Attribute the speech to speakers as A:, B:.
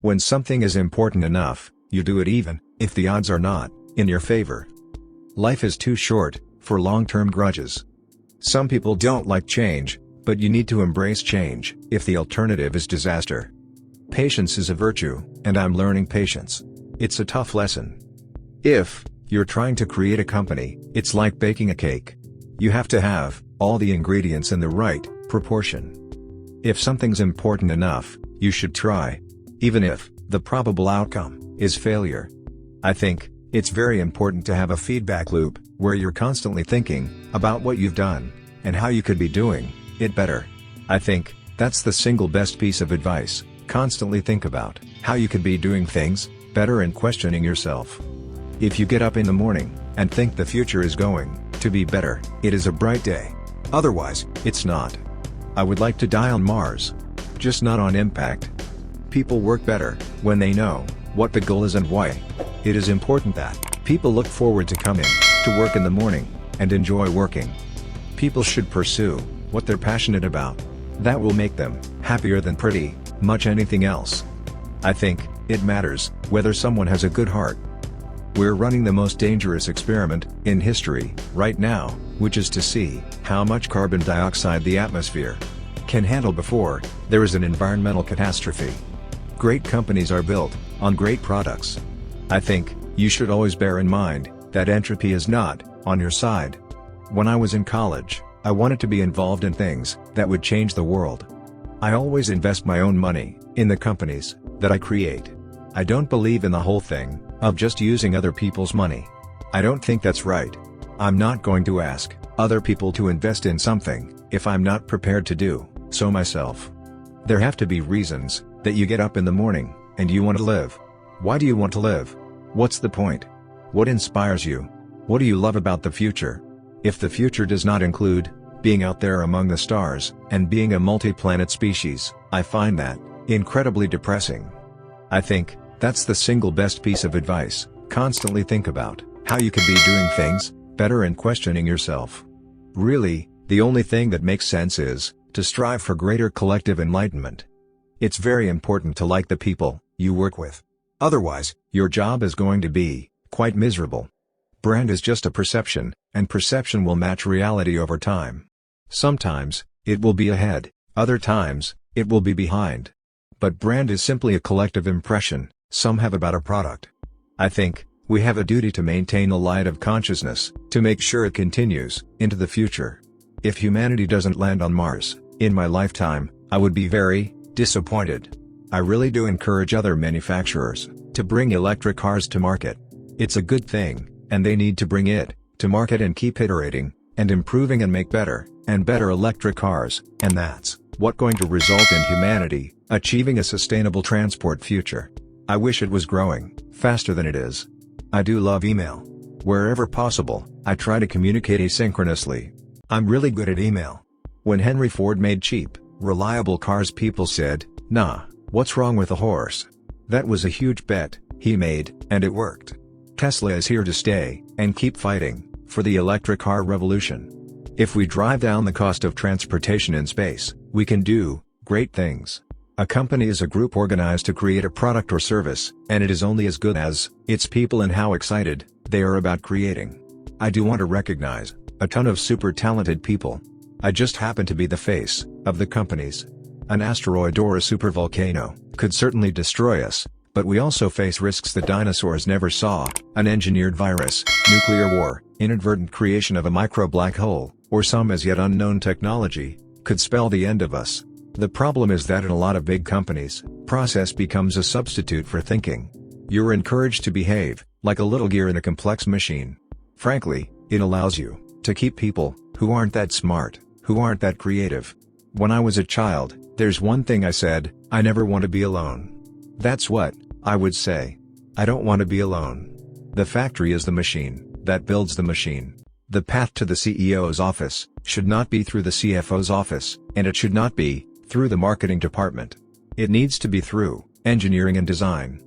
A: When something is important enough, you do it even if the odds are not in your favor. Life is too short for long-term grudges. Some people don't like change, but you need to embrace change if the alternative is disaster. Patience is a virtue, and I'm learning patience. It's a tough lesson. If you're trying to create a company, it's like baking a cake. You have to have all the ingredients in the right proportion. If something's important enough, you should try, even if the probable outcome is failure. I think it's very important to have a feedback loop where you're constantly thinking about what you've done and how you could be doing it better. I think that's the single best piece of advice. Constantly think about how you could be doing things better and questioning yourself. If you get up in the morning and think the future is going to be better, it is a bright day. Otherwise, it's not. I would like to die on Mars. Just not on impact. People work better when they know what the goal is and why. It is important that people look forward to coming to work in the morning and enjoy working. People should pursue what they're passionate about. That will make them happier than pretty much anything else. I think it matters whether someone has a good heart. We're running the most dangerous experiment in history right now, which is to see how much carbon dioxide the atmosphere can handle before there is an environmental catastrophe. Great companies are built on great products. I think you should always bear in mind that entropy is not on your side. When I was in college, I wanted to be involved in things that would change the world. I always invest my own money in the companies that I create. I don't believe in the whole thing of just using other people's money. I don't think that's right. I'm not going to ask other people to invest in something if I'm not prepared to do so myself. There have to be reasons that you get up in the morning and you want to live. Why do you want to live? What's the point? What inspires you? What do you love about the future? If the future does not include being out there among the stars and being a multi-planet species, I find that incredibly depressing. I think that's the single best piece of advice. Constantly think about how you could be doing things better and questioning yourself. Really, the only thing that makes sense is to strive for greater collective enlightenment. It's very important to like the people you work with. Otherwise, your job is going to be quite miserable. Brand is just a perception, and perception will match reality over time. Sometimes, it will be ahead, other times, it will be behind. But brand is simply a collective impression some have about a product. I think we have a duty to maintain the light of consciousness, to make sure it continues into the future. If humanity doesn't land on Mars in my lifetime, I would be very disappointed. I really do encourage other manufacturers to bring electric cars to market. It's a good thing, and they need to bring it to market and keep iterating and improving and make better and better electric cars, and that's what's going to result in humanity achieving a sustainable transport future. I wish it was growing faster than it is. I do love email. Wherever possible, I try to communicate asynchronously. I'm really good at email. When Henry Ford made cheap, reliable cars, people said, "Nah, what's wrong with a horse?" That was a huge bet he made, and it worked. Tesla is here to stay, and keep fighting for the electric car revolution. If we drive down the cost of transportation in space, we can do great things. A company is a group organized to create a product or service, and it is only as good as its people and how excited they are about creating. I do want to recognize a ton of super talented people. I just happen to be the face of the companies. An asteroid or a supervolcano could certainly destroy us, but we also face risks that dinosaurs never saw: an engineered virus, nuclear war, inadvertent creation of a micro black hole, or some as yet unknown technology could spell the end of us. The problem is that in a lot of big companies, process becomes a substitute for thinking. You're encouraged to behave like a little gear in a complex machine. Frankly, it allows you to keep people who aren't that smart, who aren't that creative. When I was a child, there's one thing I said: I never want to be alone. That's what I would say. I don't want to be alone. The factory is the machine that builds the machine. The path to the CEO's office should not be through the CFO's office, and it should not be through the marketing department. It needs to be through engineering and design.